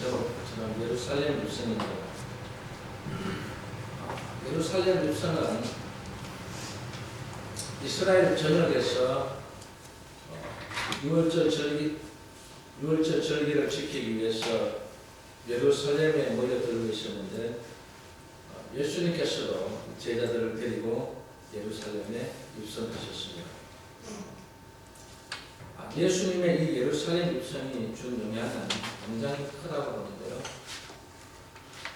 저는 예루살렘 립선입니다. 예루살렘 립선은 이스라엘 전역에서 6월절 절기를 지키기 위해서 예루살렘에 모여들고 있었는데 예수님께서도 제자들을 데리고 예루살렘에 입성하셨습니다. 예수님의 이 예루살렘 입성이 준 영향은 굉장히 크다고 보는데요.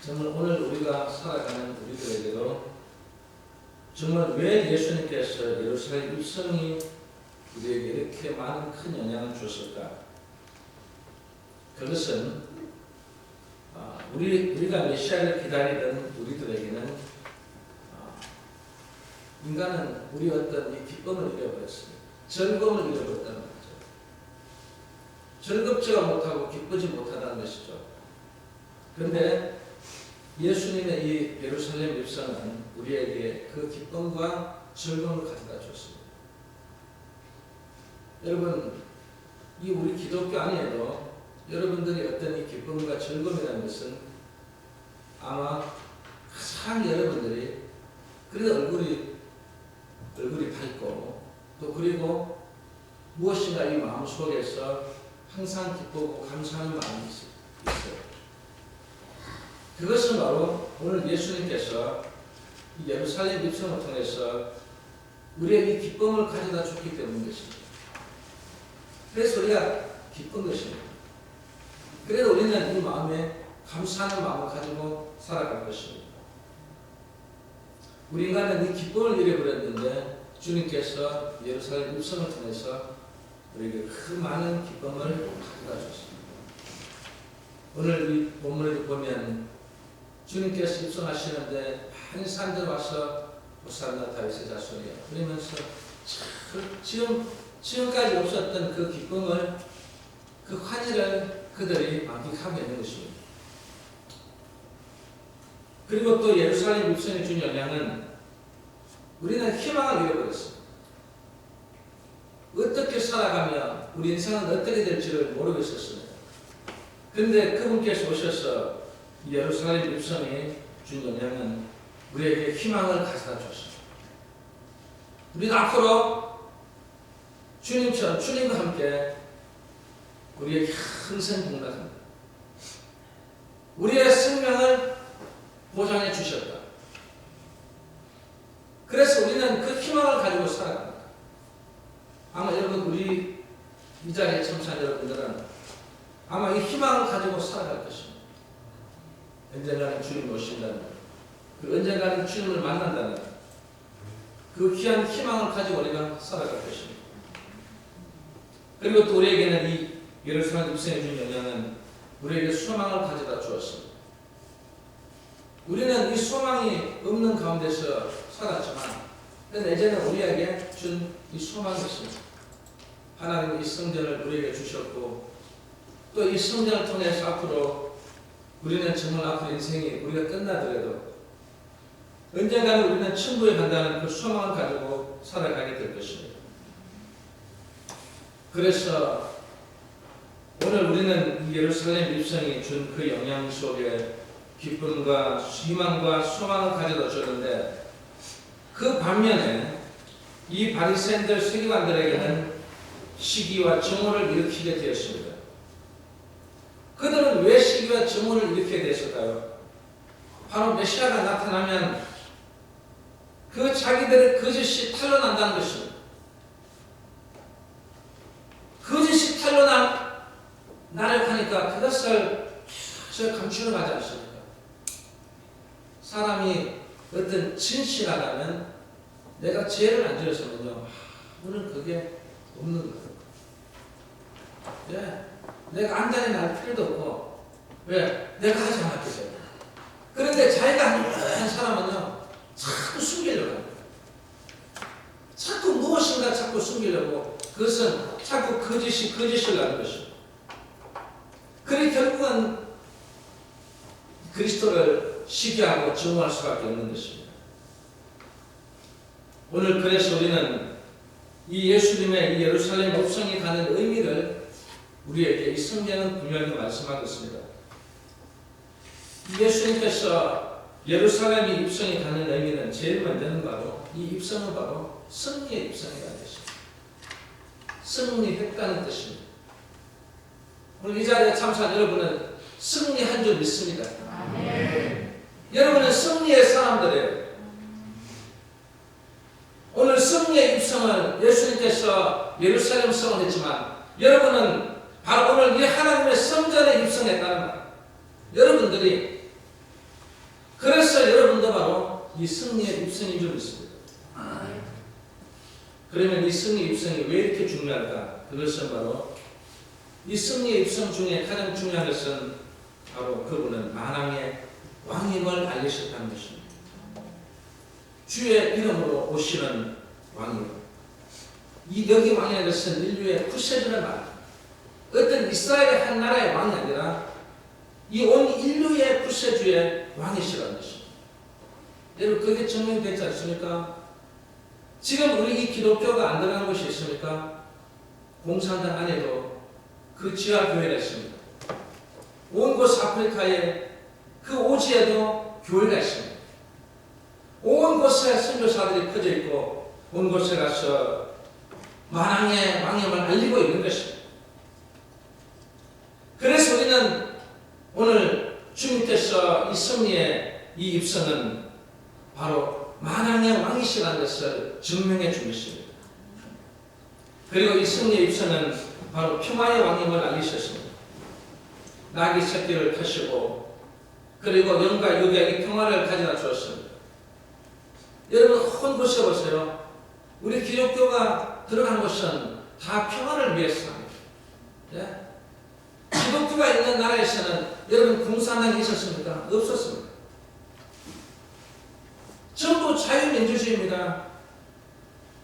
정말 오늘 우리가 살아가는 우리들에게도 정말 왜 예수님께서 예루살렘 입성이 우리에게 이렇게 많은 큰 영향을 줬을까? 그것은 우리가 메시아를 기다리던 우리들에게는 인간은 우리 어떤 이 기쁨을 잃어버렸습니다. 즐거움을 잃어버렸다는 거죠. 즐겁지가 못하고 기쁘지 못하다는 것이죠. 그런데 예수님의 이 예루살렘 입성은 우리에게 그 기쁨과 즐거움을 가져다 줬습니다. 여러분, 이 우리 기독교 안에도 여러분들이 어떤 이 기쁨과 즐거움이라는 것은 아마 항상 여러분들이 그래도 얼굴이 밝고 또 그리고 무엇인가 이 마음 속에서 항상 기쁘고 감사하는 마음이 있어요. 그것은 바로 오늘 예수님께서 이 예루살렘 입성을 통해서 우리의 이 기쁨을 가져다 줬기 때문인 것입니다. 그래서 우리가 기쁜 것입니다. 그래도 우리는 이 마음에 감사하는 마음을 가지고 살아갈 것입니다. 우리 인간은 이 기쁨을 잃어버렸는데 주님께서 예루살렘 입성을 통해서 우리에게 그 많은 기쁨을 가져다 줬습니다. 오늘 이 본문에도 보면 주님께서 입성하시는데 많은 사람들 와서 호산나 다윗의 자손이여 그러면서 지금까지 없었던 그 기쁨을 그 환희를 그들이 만끽하고 있는 것입니다. 그리고 또 예루살렘 입성이 준 영향은 우리는 희망을 잃어버렸습니다. 어떻게 살아가며 우리 인생은 어떻게 될지를 모르고 있었습니다. 그런데 그분께서 오셔서 예루살렘 입성이 준 영향은 우리에게 희망을 가져다 줬습니다. 우리는 앞으로 주님처럼 주님과 함께 우리에게 항상 공락합니다. 우리의 생명을 보장해 주셨다. 그래서 우리는 그 희망을 가지고 살아갑니다. 아마 여러분 우리 이 자리에 참석한 여러분들은 아마 이 희망을 가지고 살아갈 것입니다. 언젠가는 주님이 오신다는 그 언젠가는 주님을 만난다는 그 귀한 희망을 가지고 우리가 살아갈 것입니다. 그리고 또 우리에게는 이 예루살렘 입성해 준 영향은 우리에게 소망을 가져다 주었습니다. 우리는 이 소망이 없는 가운데서 살았지만 예전에 우리에게 준 이 소망이 있습니다. 하나님이 이 성전을 우리에게 주셨고 또 이 성전을 통해서 앞으로 우리는 정말 앞으로 인생이 우리가 끝나더라도 언젠가는 우리는 천국에 간다는 그 소망을 가지고 살아가게 될 것입니다. 그래서 오늘 우리는 예루살렘 입성이 준 그 영향 속에 기쁨과 희망과 소망을 가져다 줬는데 그 반면에 이 바리새인들 세리관들에게는 시기와 증오를 일으키게 되었습니다. 그들은 왜 시기와 증오를 일으키게 되었을까요? 바로 메시아가 나타나면 그 자기들의 거짓이 탄로난다는 것입니다. 거짓이 탄로나려고 하니까 그것을 감추려 하지 않습니까? 사람이 어떤 진실하다면 내가 죄를 안 지었으면요, 너는 그게 없는 거예요. 예, 내가 안달이 날 필요도 없고, 왜? 내가 하지 않았기 때문에. 그런데 자기가 한 사람은요, 자꾸 숨기려고 합니다. 자꾸 무엇인가 자꾸 숨기려고, 그것은 자꾸 거짓을 하는 것입니다. 그래 결국은 그리스도를 시기하고 증오할 수밖에 없는 것입니다. 오늘 그래서 우리는 이 예수님의 이 예루살렘 입성이 가는 의미를 우리에게 이 성경은 분명히 말씀하고 있습니다. 예수님께서 예루살렘이 입성이 가는 의미는 제일 먼저는 바로 이 입성은 바로 승리의 입성이라는 뜻입니다. 승리했다는 뜻입니다. 오늘 이 자리에 참석한 여러분은 승리한 줄 믿습니다. 여러분은 승리의 사람들이에요. 오늘 승리의 입성을 예수님께서 예루살렘 성을 했지만 여러분은 바로 오늘 이 하나님의 성전에 입성했다는 말. 여러분들이 그래서 여러분도 바로 이 승리의 입성인 줄 믿습니다. 그러면 이 승리 입성이 왜 이렇게 중요할까? 그것은 바로 이 승리의 입성 중에 가장 중요한 것은 바로 그분은 만왕의 왕임을 알리셨다는 것입니다. 주의 이름으로 오시는 왕이요. 이 여기 왕이라는 것은 인류의 구세주를 말합니다. 어떤 이스라엘의 한 나라의 왕이 아니라 이 온 인류의 구세주의 왕이시라는 것입니다. 여러분 그게 증명되지 않습니까? 지금 우리 이 기독교가 안 들어간 곳이 있습니까? 공산당 안에도 그 지하 교회가 있습니다. 온 곳 아프리카에 그 오지에도 교회가 있습니다. 온 곳에 선교사들이 퍼져 있고 온 곳에 가서 만왕의 왕임을 알리고 있는 것입니다. 그래서 우리는 오늘 주님께서 이 승리의 이 입성은 바로 만왕의 왕이시라는 것을 증명해 준 것입니다. 그리고 이 승리의 입성은 바로 평화의 왕임을 알리셨습니다. 나귀 새끼를 타시고 그리고 영과 육의 평화를 가져다 주었습니다. 여러분 온 곳에 보세요. 우리 기독교가 들어간 것은 다 평화를 위해서입니다. 예? 기독교가 있는 나라에서는 여러분 공산당이 있었습니까? 없었습니다. 전부 자유민주주의입니다.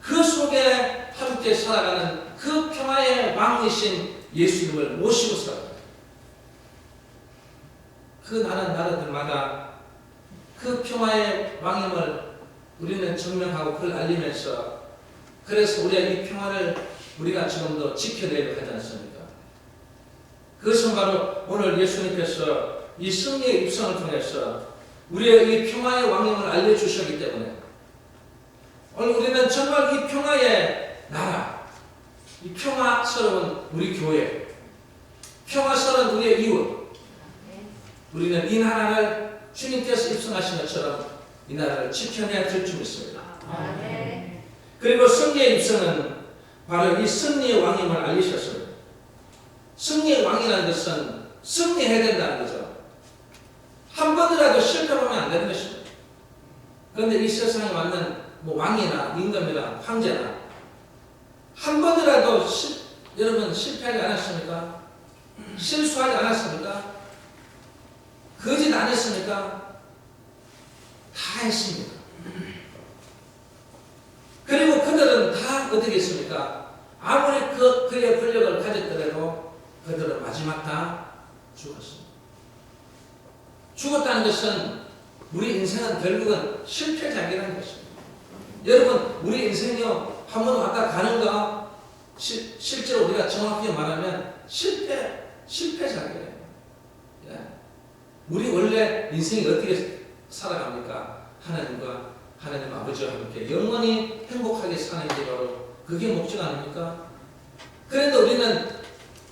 그 속에 함께 살아가는 그 평화의 왕이신 예수님을 모시고 살아갑니다. 그 나라들마다 그 평화의 왕임을 우리는 증명하고 그걸 알리면서 그래서 우리가 이 평화를 우리가 지금도 지켜내려고 하지 않습니까? 그것은 바로 오늘 예수님께서 이 승리의 입성을 통해서 우리의 이 평화의 왕임을 알려주셨기 때문에 오늘 우리는 정말 이 평화의 나라, 이 평화스러운 우리 교회, 평화스러운 우리의 이웃, 우리는 이 나라를 주님께서 입성하신 것처럼 이 나라를 지켜내야 될 줄 믿습니다. 그리고 승리의 입성은 바로 이 승리의 왕임을 알리셨습니다. 승리의 왕이라는 것은 승리해야 된다는 거죠. 한 번이라도 실패하면 안 되는 것입니다. 그런데 이 세상에 맞는 왕이나 임금이나 황제나 한 번이라도 여러분 실패하지 않았습니까? 실수하지 않았습니까? 거짓 안 했습니까? 다 했습니다. 그리고 그들은 다 어떻게 했습니까? 아무리 그의 권력을 가졌더라도 그들은 마지막 다 죽었습니다. 죽었다는 것은 우리 인생은 결국은 실패작이라는 것입니다. 여러분 우리 인생이요 한 번 왔다 가는가 실제로 우리가 정확히 말하면 실패작이에요. 예. 우리 원래 인생이 어떻게 살아갑니까? 하나님과 하나님 아버지와 함께 영원히 행복하게 사는 게 바로 그게 목적 아닙니까? 그런데 우리는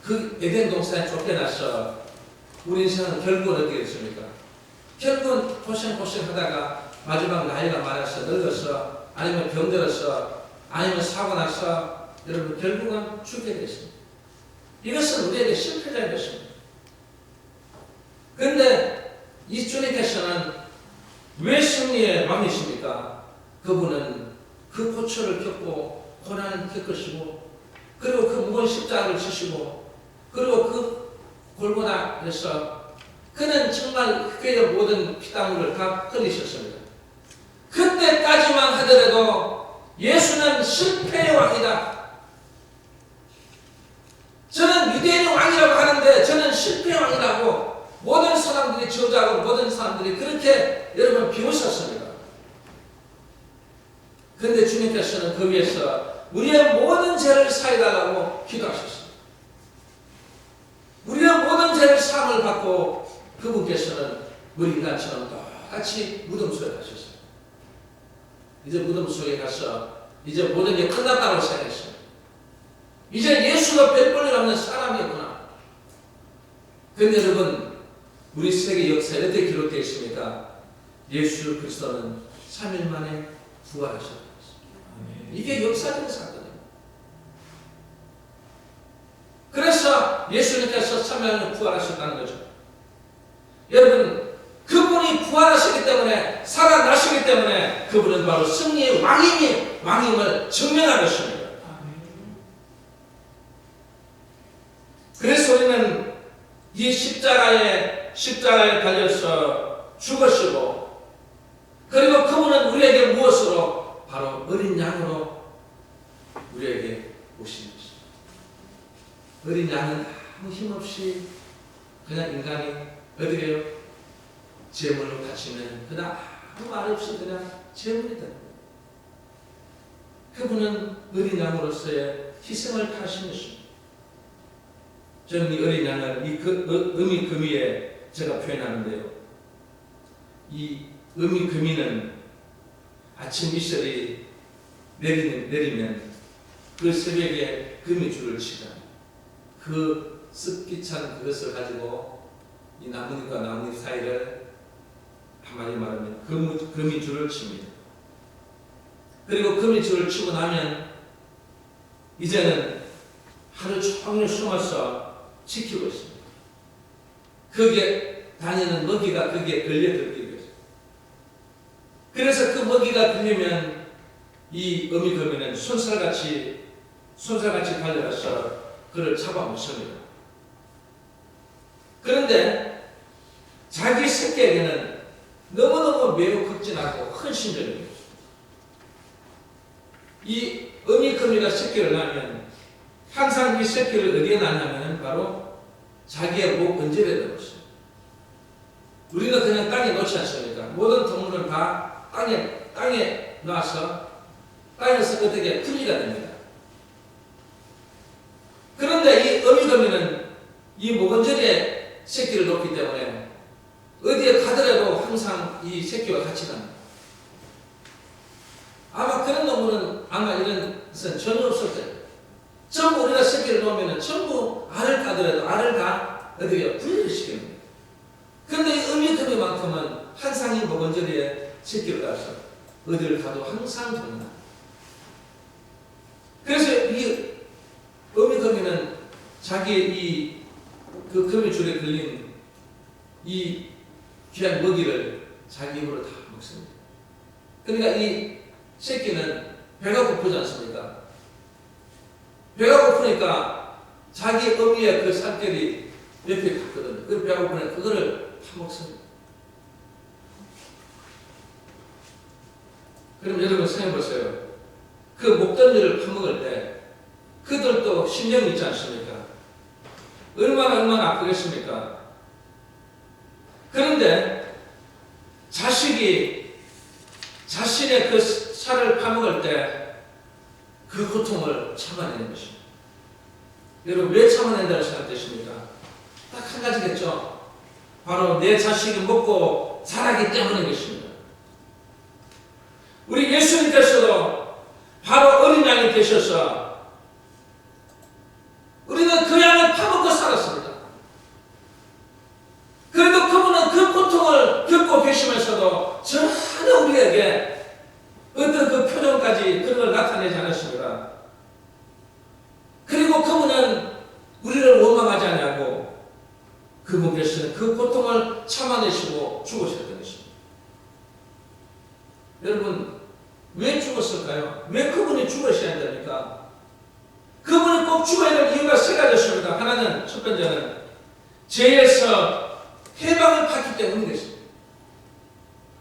그 에덴 동산에 쫓겨나서 우리 인생은 결국은 어떻게 됐습니까? 결국은 고생하다가 마지막 나이가 많아서 늙어서 아니면 병들어서 아니면 사고 나서 여러분 결국은 죽게 됐습니다. 이것은 우리에게 실패자인 것입니다. 그런데 이 주님께서는 왜 승리의 왕이십니까? 그분은 그 고초를 겪고 고난을 겪으시고 그리고 그 무거운 십자가를 지시고 그리고 그 골고다에서 그는 정말 그의 모든 피땀물을 다 흘리셨습니다. 그때까지만 하더라도 예수는 실패의 왕이다. 저는 유대인의 왕이라고 하는데 저는 실패의 왕이라고 모든 사람들이 저주하고 모든 사람들이 그렇게 여러분 비웃었습니다. 그런데 주님께서는 그 위에서 우리의 모든 죄를 사해달라고 기도하셨습니다. 우리의 모든 죄를 사함을 받고 그분께서는 우리 인간처럼 똑같이 무덤 속에 가셨어요. 이제 무덤 속에 가서 이제 모든 게 끝났다고 생각했어요. 이제 예수가 별 볼일 없는 사람이었구나. 그런데 여러분, 우리 세계 역사에 어떻게 기록되어 있습니까? 예수 그리스도는 3일 만에 부활하셨다. 이게 역사적인 사건이에요. 그래서 예수님께서 3일 만에 부활하셨다는 거죠. 여러분, 그분이 부활하시기 때문에, 살아나시기 때문에 그분은 바로 승리의 왕임을 증명한 것입니다. 그래서 우리는 이 십자가에 달려서 죽으시고, 그리고 그분은 우리에게 무엇으로? 바로 어린 양으로 우리에게 오신 것입니다. 어린 양은 아무 힘없이 그냥 인간이 어떻게 해요? 제물로 바치면 그냥 아무 말 없이 그냥 제물이 됩니다. 그분은 어린 양으로서의 희생을 하신 것입니다. 저는 이 어린 양을 이 음이 금위에 제가 표현하는데요. 이 음이 금위는 아침 이슬이 내리면 그 새벽에 금이줄을 치자. 그 습기 찬 그것을 가지고 이 나뭇잎과 나뭇잎 사이를 한마디 말하면 금이줄을 칩니다. 그리고 금이줄을 치고 나면 이제는 하루 종일 숨어서 지키고 있습니다. 거기에 다니는 먹이가 거기에 걸려들기 위해서. 그래서 그 먹이가 걸리면 이 어미거미는 손살같이 달려가서 그를 잡아먹습니다. 그런데 자기 새끼에게는 너무너무 매우 극진하고 헌신적입니다. 이 어미거미가 새끼를 낳으면 항상 이 새끼를 어디에 낳냐면 바로 자기의 목 언저리에 넣었어요. 우리는 그냥 땅에 놓지 않습니까? 모든 동물은 다 땅에 놔서 땅에서 어떻게 분리가 됩니다. 그런데 이 어미거미는 이 목언저리에 새끼를 놓기 때문에 어디에 가더라도 항상 이 새끼와 같이 갑니다. 아마 그런 동물은 아마 이런 것은 전혀 없을 거예요. 전부 우리가 새끼를 놓으면 전부 알을 까더라도 알을 다 어디에 분리를 시킵니다. 그런데 이 어미거미만큼은 항상 이 목언저리에 새끼를 가서 어디를 가도 항상 돕니다. 그래서 이 어미거미는 자기의 그 거미줄에 걸린 이 귀한 먹이를 자기 입으로 다 먹습니다. 그러니까 이 새끼는 배가 고프지 않습니까? 배가 고프니까 자기 어미의 그 살결이 옆에 갔거든요. 그 배가 고프니까 그거를 다 먹습니다. 그럼 여러분 생각해 보세요. 그 목덜미를 파먹을 때 그들도 신경이 있지 않습니까? 얼마나 아프겠습니까? 그런데 자식이 자신의 그 살을 파먹을 때 그 고통을 참아내는 것입니다. 여러분 왜 참아낸다고 생각되십니까? 딱 한 가지겠죠. 바로 내 자식이 먹고 자라기 때문인 것입니다. 우리 예수님께서도 바로 어린 양이 되셔서 우리는 그 양을 파먹고 살았습니다. 그래도 그분은 그 고통을 겪고 계시면서도 전혀 우리에게 어떤 그 표정까지 그런 걸 나타내지 않았습니다. 그리고 그분은 우리를 원망하지 않냐고 그분께서는 그 고통을 참아내시고 죽으셨던 것입니다. 여러분 왜 죽었을까요? 왜 그분이 죽으셔야 됩니까? 그분이 꼭 죽어야 될 이유가 세 가지였습니다. 하나는 첫 번째는 죄에서 해방을 받기 때문인 것입니다.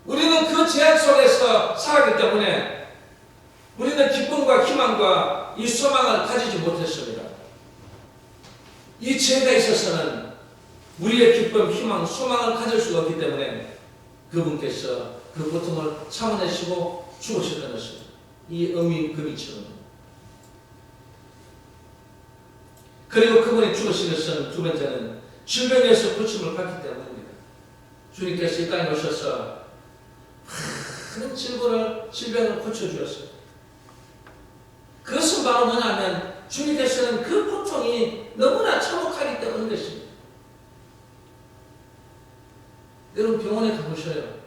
우리는 그 죄악 속에서 살았기 때문에 우리는 기쁨과 희망과 이 소망을 가지지 못했습니다. 이 죄가 있어서는 우리의 기쁨, 희망, 소망을 가질 수가 없기 때문에 그분께서 그 고통을 참아내시고 죽으셨던 것입니다. 이 어미거미처럼. 그리고 그분이 죽으신 것은 두 번째는 질병에서 고침을 받기 때문입니다. 주님께서 이 땅에 오셔서 많은 질병을 고쳐주었어요. 그것은 바로 뭐냐면 주님께서는 그 고통이 너무나 참혹하기 때문인 것입니다. 여러분 병원에 가보셔요.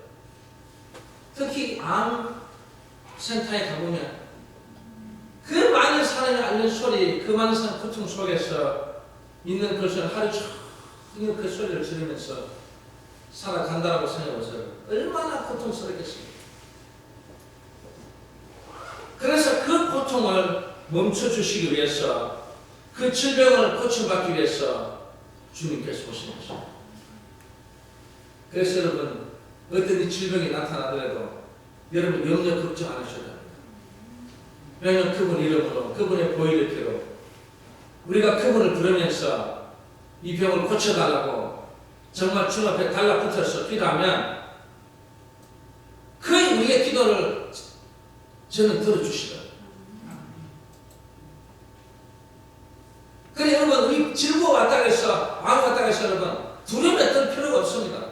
특히 암센터에 가보면 그 많은 사람이 앓는 소리, 그 많은 사람 고통 속에서 있는 것을 하루 종일 그 소리를 들으면서 살아간다라고 생각해보세요. 얼마나 고통스럽겠습니까? 그래서 그 고통을 멈춰주시기 위해서, 그 질병을 고침받기 위해서 주님께서 오신 것입니다. 그래서 여러분, 어떤 이 질병이 나타나더라도 여러분 염려 걱정 안 하셔야 됩니다. 왜냐하면 그분 이름으로, 그분의 보혈의 피로 우리가 그분을 부르면서 이 병을 고쳐달라고 정말 주 앞에 달라붙어서 기도하면 그 우리의 기도를 저는 들어주시더라고요. 그래 여러분, 우리 질고 왔다고 해서 암 왔다고 해서 여러분 두려움에 떨 필요가 없습니다.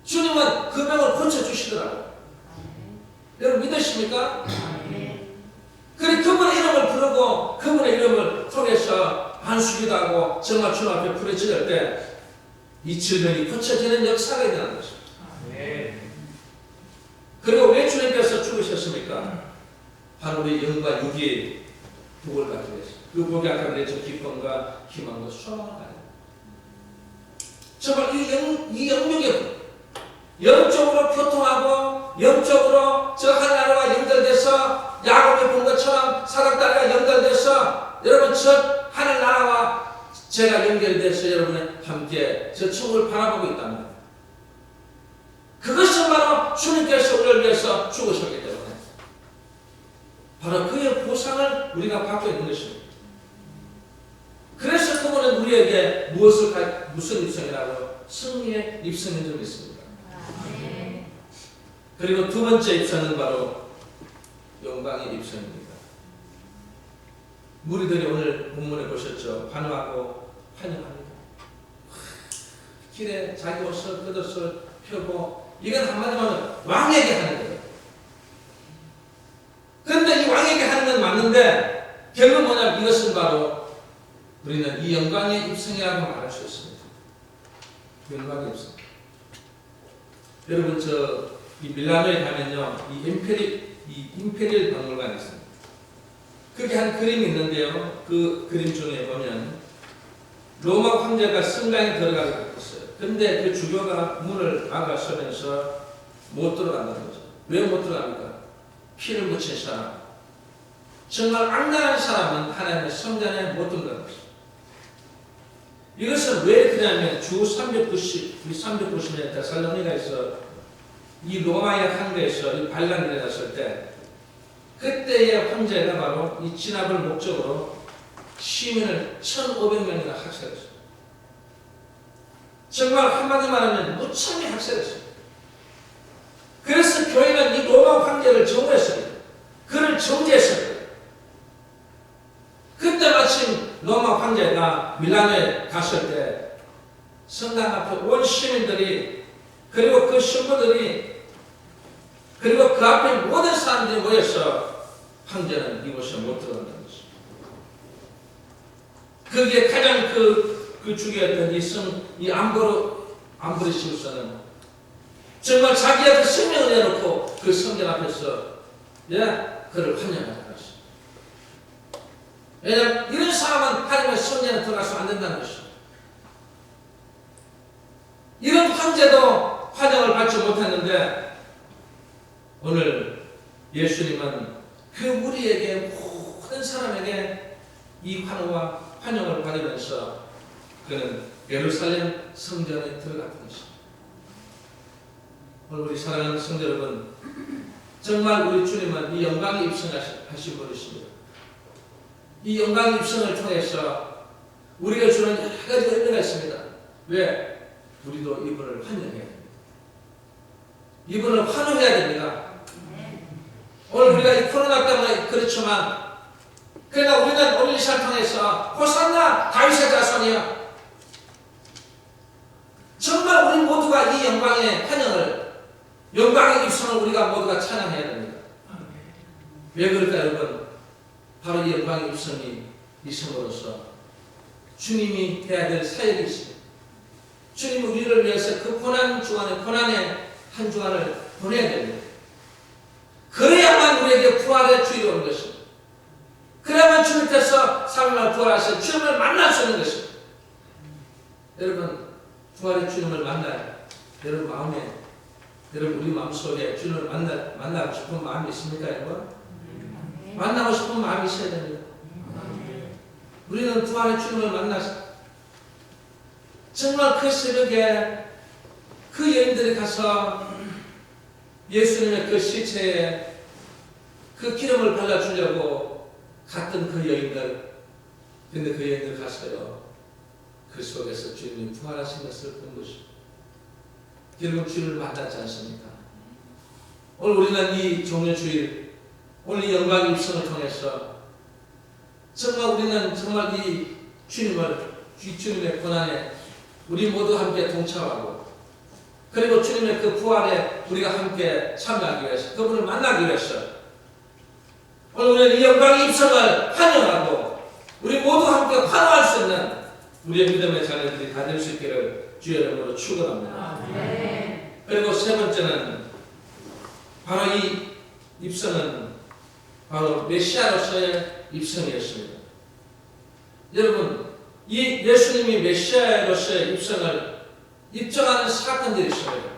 주님은 그 병을 고쳐주시더라고요. 여러분 믿으십니까? 그래 그분의 이름을 부르고 그분의 이름을 통해서 안수기도 하고 정말 주 앞에 부르짖을 때 이 질병이 고쳐지는 역사가 일어나는 것입니다. 그리고 왜 주님께서 죽으셨습니까? 바로 우리 영과 육의 복을 받기 위해서. 그 복이 아까 그랬죠. 기쁨과 희망과 소망을 가요. 정말 이 영육의 영적으로 교통하고 영적으로 저 하나님과 연결돼서 야곱이 본 것처럼 사랑다리가 연결돼서 여러분 저 하늘나라와 제가 연결돼서 여러분의 함께 저 천국을 바라보고 있답니다. 그것은 바로 주님께서 우리를 위해서 죽으셨기 때문에 바로 그의 보상을 우리가 받고 있는 것입니다. 그래서 그분은 우리에게 무슨 입성이라고? 승리의 입성인 줄 믿습니다. 그리고 두 번째 입성은 바로 영광의 입성입니다. 무리들이 오늘 본문에 보셨죠? 환호하고 환영합니다. 길에 자기 옷을 겉옷을 펴고 이건 한마디로 하면 왕에게 하는 거예요. 그런데 이 왕에게 하는 건 맞는데 결국 뭐냐면 이것은 바로 우리는 이 영광의 입성이라고 말할 수 있습니다. 영광의 입성. 여러분 이 밀라노에 가면요 이 임페리얼 박물관이 있습니다. 그렇게 한 그림이 있는데요. 그 그림 중에 보면 로마 황제가 성당에 들어가게 됐어요. 그런데 그 주교가 문을 막아서면서 못 들어간다는 거죠. 왜 못 들어갑니까? 피를 묻힌 사람, 정말 악랄한 사람은 하나님의 성전에 못 들어가는 것입니다. 이것은 왜 그러냐면 주 390년 데살로니가에서 이 로마의 황제에서 이 반란이 일어났을 때 그때의 황제가 바로 이 진압을 목적으로 시민을 1,500명이나 학살했어요. 정말 한마디 말하면 무참히 학살했어요. 그래서 교회는 이 로마 황제를 정죄했습니다. 그를 정죄했습니다. 그때 마침 로마 황제가 밀라노에 갔을 때 성당 앞에 온 시민들이 그리고 그 신부들이 그리고 그 앞에 모든 사람들이 모여서 황제는 이곳에 못 들어간다는 것입니다. 그게 가장 그 주기였던 이 암브로시우스는 정말 자기의 그 생명을 내놓고 그 성전 앞에서 그를 환영하는 것입니다. 왜냐하면 이런 사람은 하나님의 성전에 들어가서 안 된다는 것입니다. 이런 황제도 환영을 받지 못했는데 오늘 예수님은 그 우리에게 모든 사람에게 이 환호와 환영을 받으면서 그는 예루살렘 성전에 들어갔던 것입니다. 오늘 우리 사랑하는 성도 여러분, 정말 우리 주님은 이 영광의 입성하신 분이십니다. 이 영광의 입성을 통해서 우리가 주는 여러 가지 의미가 있습니다. 왜? 우리도 이분을 환영해야 됩니다. 이분을 환호해야 됩니다. 오늘 우리가 이 코로나 때문에 그렇지만 그러나 우리는 오늘 이 시간을 통해서 호산나 다윗의 자손이여 정말 우리 모두가 이 영광의 환영을, 영광의 입성을 우리가 모두가 찬양해야 됩니다. 왜 그럴까 여러분? 바로 이 영광의 입성이 있음으로써 주님이 해야 될 사역이 있습니다. 주님이 우리를 위해서 그 고난 주간에, 고난의 한 주간을 보내야 됩니다. 그래야만 우리에게 부활의 주일이 오는 것입니다. 그래야만 주님께서 3일날 부활하셔서 주님을 만날 수 있는 것입니다. 여러분, 부활의 주님을 만날 여러분 마음에, 여러분 우리 마음속에 주님을 만나고 싶은 마음이 있습니까 여러분? 만나고 싶은 마음이 있어야 됩니다. 우리는 부활의 주님을 만나서 정말 그 새벽에 그 여인들이 가서 예수님의 그 시체에 그 기름을 발라주려고 갔던 그 여인들, 근데 그 여인들 갔어요. 그 속에서 주님이 부활하신 것을 본 것입니다. 결국 주님을 만났지 않습니까? 오늘 우리는 이 종료주일, 오늘 이 영광의 입성을 통해서 정말 우리는 정말 이 주님의 고난에 우리 모두 함께 동참하고, 그리고 주님의 그 부활에 우리가 함께 참여하기 위해서, 그분을 만나기 위해서 오늘 우리는 이 영광의 입성을 환영하고 우리 모두 함께 환호할 수 있는 우리의 믿음의 자녀들이 다 될 수 있기를 주의 이름으로 축원합니다. 그리고 세 번째는 바로 이 입성은 바로 메시아로서의 입성이었습니다. 여러분, 이 예수님이 메시아로서의 입성을 입증하는 사건들이 있습니다.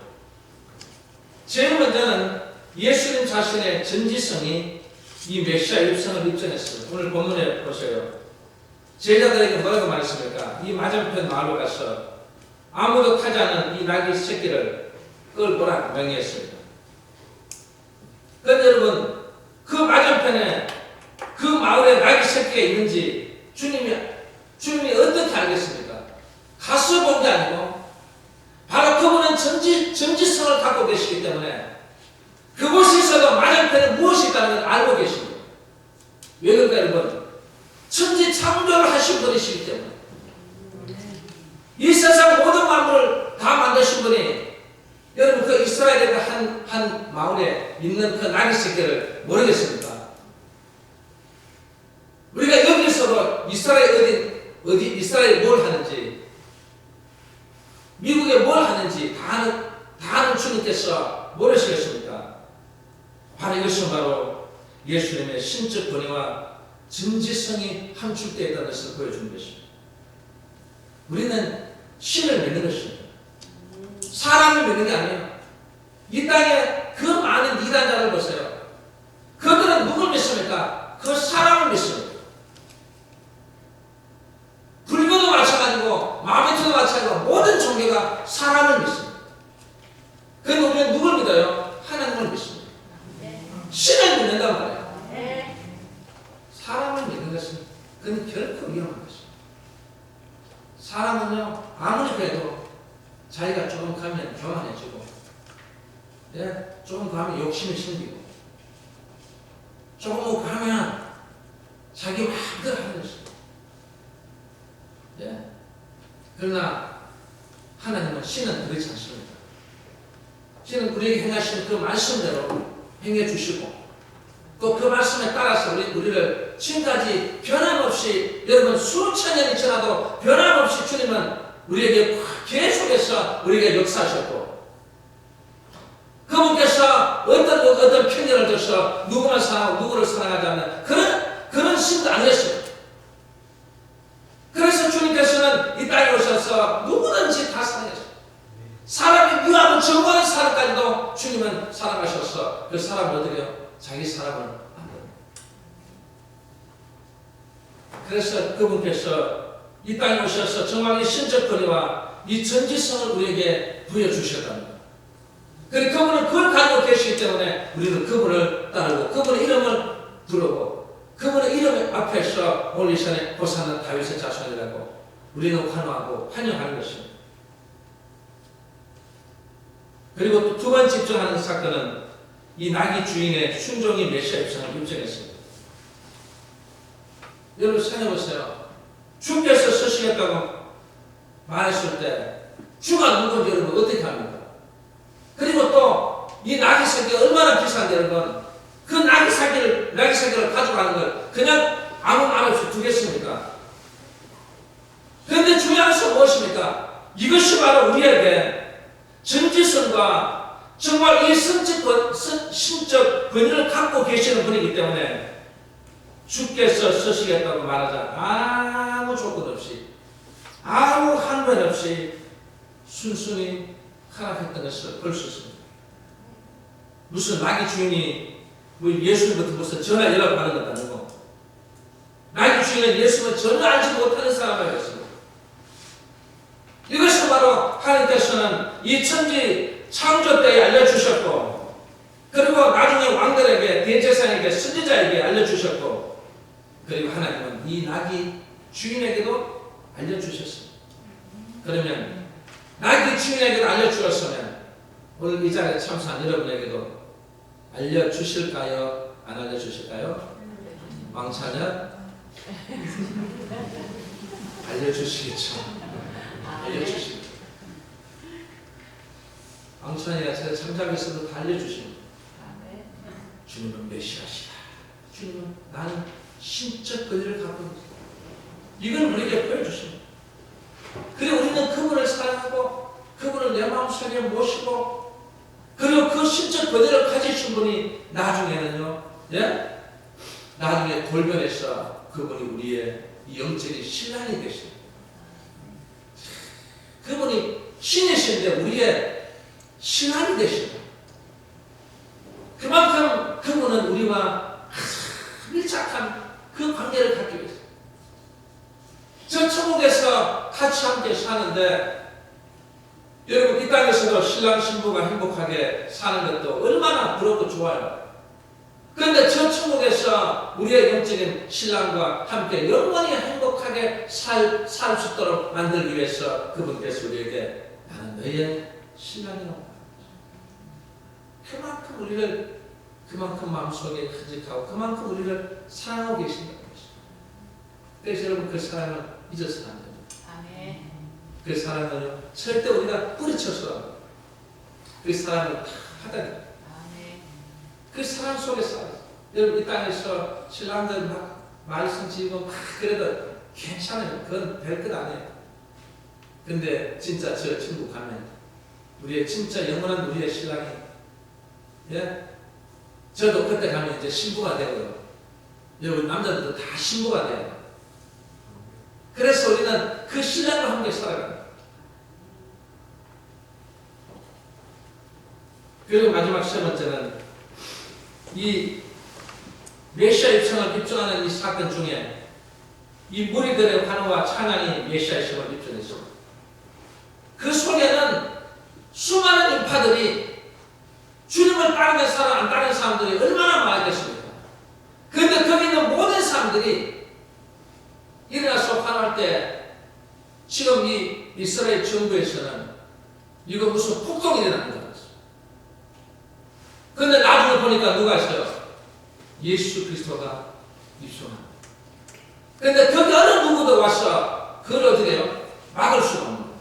제일 먼저는 예수님 자신의 전지성이 이 메시아 입성을 입증했습니다. 오늘 본문에 보세요. 제자들에게 뭐라고 말했습니까? 이 맞은편 마을로 가서 아무도 타지 않은 이 나귀 새끼를 끌보라 명령했습니다. 그런데 여러분, 그 맞은편에 그 마을에 나귀 새끼가 있는지 주님이 어떻게 알겠습니까? 가서 본 게 아니고 바로 그분은 전지성을 갖고 계시기 때문에 그곳에 있어도 맞은편에 무엇이 있다는 걸 알고 계십니다. 왜 그럴까 여러분? 천지 창조를 하신 분이시기 때문에, 이 세상 모든 만물을 다 만드신 분이, 여러분 그 이스라엘의 한 마을에 있는 그 나귀 새끼를 모르겠습니까? 우리가 여기서도 이스라엘이 뭘 하는지, 미국에 뭘 하는지 다 아는 주님께서 모르시겠습니까? 바로 이것은 바로 예수님의 신적 권위와 전지성이 함축되어 있다는 것을 보여주는 것입니다. 우리는 신을 믿는 것입니다. 사람을 믿는 게 아니에요. 이 땅에 그 많은 이단자를 보세요. 그들은 누굴 믿습니까? 그 사람을 믿습니다. 불교도 마찬가지고 마음에도 마찬가지고 모든 종교가 사람을 믿습니다. 그런데 우리는 누굴 믿어요? 하나님을 믿습니다. 신을 믿는단 말이에요. 사람을 믿는 것은 그건 결코 위험한 것입니다. 사람은요, 아무리 그래도 자기가 조금 가면 교만해지고, 조금 가면 욕심이 생기고, 조금 가면 자기 마음대로 하는 것입니다. 그러나 하나님은, 신은 그렇지 않습니다. 신은 우리에게 행하신 그 말씀대로 행해 주시고, 또 그 말씀에 따라서 우리를 지금까지 변함없이, 여러분 수천 년이 지나도 변함없이 주님은 우리에게 계속해서 우리에게 역사하셨고, 그분께서 어떤 편견을 둬서 누구만 사랑하고 누구를 사랑하지 않는 그런 신도 아니었어요. 그래서 주님께서는 이 땅에 오셔서 누구든지 다 사랑했어요. 사람이 미워하고 정과한 사람까지도 주님은 사랑하셔서 그 사람을 어떻게 해요? 자기 사람을 만듭니다. 그래서 그분께서 이 땅에 오셔서 정말 이 신적 권위와 이 전지성을 우리에게 부여주셨답니다. 그리고 그분은 그걸 가지고 계시기 때문에 우리는 그분을 따르고 그분의 이름을 부르고 그분의 이름 앞에서 오늘 이 시간에 호산나 다윗의 자손이라고 우리는 환호하고 환영하는 것입니다. 그리고 또 두 번째 입증하는 사건은 이 나귀 주인의 순종이 메시아 입성을 입증했습니다. 여러분 생각해보세요. 주께서 서시겠다고 말했을 때 주가 누군지 여러분 어떻게 합니까? 여러분, 그 나귀사기를 가져가는 걸 그냥 아무 말 없이 두겠습니까? 그런데 중요한 것은 무엇입니까? 이것이 바로 우리에게 전지성과 정말 이 신적 권위를 갖고 계시는 분이기 때문에 주께서 쓰시겠다고 말하자 아무 조건 없이, 아무 한번 없이 순순히 허락했던 것을 볼 수 있습니다. 무슨 나귀 주인이 뭐 예수님부터 무슨 전화 연락 받는 것도 아니고, 나귀 주인은 예수님을 전혀 알지 못하는 사람이었습니다. 이것이 바로 하나님께서는 이 천지 창조 때에 알려주셨고, 그리고 나중에 왕들에게, 대제사장에게, 선지자에게 알려주셨고, 그리고 하나님은 이 나귀 주인에게도 알려주셨습니다. 그러면 나귀 주인에게도 알려주었으면 오늘 이 자리에 참석한 여러분에게도 알려주실까요? 안 알려주실까요? 왕차는 알려주시겠죠. 알려주십니다. 왕찬이가 제가 잠자겠어도 다 알려주십니다. 주님은 메시아시다. 주님은 나는 신적 권위를 갖고 있다. 이걸 우리에게 보여주십니다. 그리고 우리는 그분을 사랑하고 그분을 내 마음속에 모시고, 그리고 그 신적 권위를 가지신 분이 나중에는요, 예? 나중에 돌변해서 그분이 우리의 영적인 신랑이 되십니다. 그분이 신이신데 우리의 신랑이 되십니다. 그만큼 그분은 우리와 밀착한 그 관계를 갖기 위해서 저 천국에서 같이 함께 사는데, 여러분 이 땅에서도 신랑 신부가 행복하게 사는 것도 얼마나 부럽고 좋아요. 그런데 저 천국에서 우리의 영적인 신랑과 함께 영원히 행복하게 살 수 있도록 만들기 위해서 그분께서 우리에게 나는 너의 신랑이라고, 그만큼 우리를, 그만큼 마음속에 간직하고 그만큼 우리를 사랑하고 계신다는 것입니다. 그래서 여러분 그 사랑을 잊어서는 안 됩니다. 아멘. 그 사랑을 절대 우리가 뿌리쳐서 그 사랑을 다 하다니, 그 사랑 속에서 여러분 이 땅에서 신랑들 막 말씀 지고 막 그래도 괜찮아요. 그건 별것 아니에요. 근데 진짜 저 천국 가면 우리의 진짜 영원한 우리의 신랑이, 예? 저도 그때 가면 이제 신부가 되고요. 여러분 남자들도 다 신부가 돼요. 그래서 우리는 그 신랑과 함께 살아갑니다. 그리고 마지막 세 번째는 이 메시아 입성을 입증하는 이 사건 중에 이 무리들의 환호와 찬양이 메시아 입성을 입증했습니다. 그 속에는 수많은 인파들이, 주님을 따르는 사람, 안 따르는 사람들이 얼마나 많겠습니까? 그런데 거기 있는 모든 사람들이 일어나서 환호할 때, 지금 이 이스라엘 정부에서는 이거 무슨 폭동이 일어나는 줄 알았어요. 그런데 나중에 보니까 누가 있어요? 예수 그리스도가 입성합니다. 그런데 거기 어느 누구도 와서 그걸 어떻게 해요? 막을 수가 없는 거예요.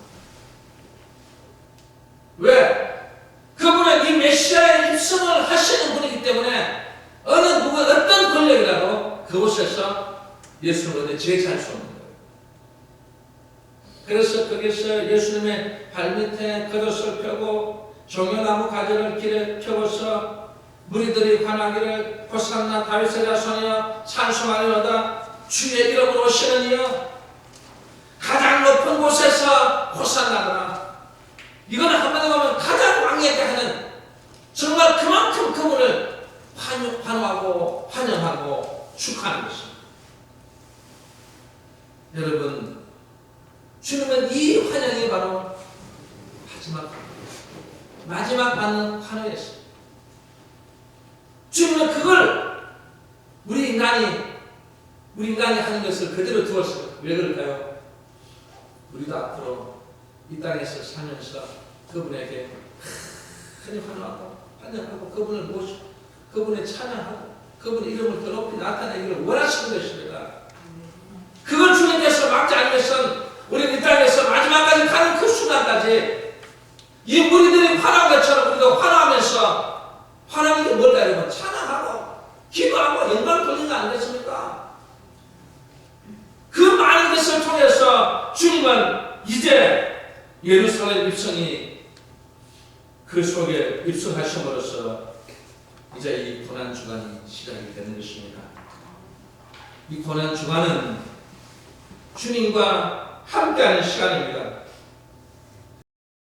왜? 그분은 이 메시아의 입성을 하시는 분이기 때문에 어느 누구 어떤 권력이라도 그곳에서 예수를 얻어 제지할 수 없는 거예요. 그래서 거기서 예수님의 발밑에 겉옷을 펴고 종려나무 가지를 길에 펴고서 무리들이 환하기를 호산나 다윗의 자손이여 찬송하리로다, 주의 이름으로 오시는 이여 가장 높은 곳에서 호산나더라. 이거는 한마디로 하면 가장 왕에게 하는, 정말 그만큼 그분을 환호하고 환영하고 축하하는 것입니다. 여러분, 주님은 이 환영이 바로 마지막 받는 환호였습니다. 주님은 그걸 우리 인간이 하는 것을 그대로 두었어요. 왜 그럴까요? 우리도 앞으로 이 땅에서 살면서 그분에게 흔히 환영하고 그분을 모시고 그분의 찬양하고 그분의 이름을 더 높이 나타내기를 원하시는 것입니다. 그걸 주님께서 막지 않으면 우리는 이 땅에서 마지막까지 가는 그 순간까지 이 무리들이 환호한 것처럼 우리도 환호하면서, 환호하는 게 뭘까 여러분? 하지만 이제 예루살렘 입성이 그 속에 입성하심으로써 이제 이 고난 주간이 시작이 되는 것입니다. 이 고난 주간은 주님과 함께하는 시간입니다.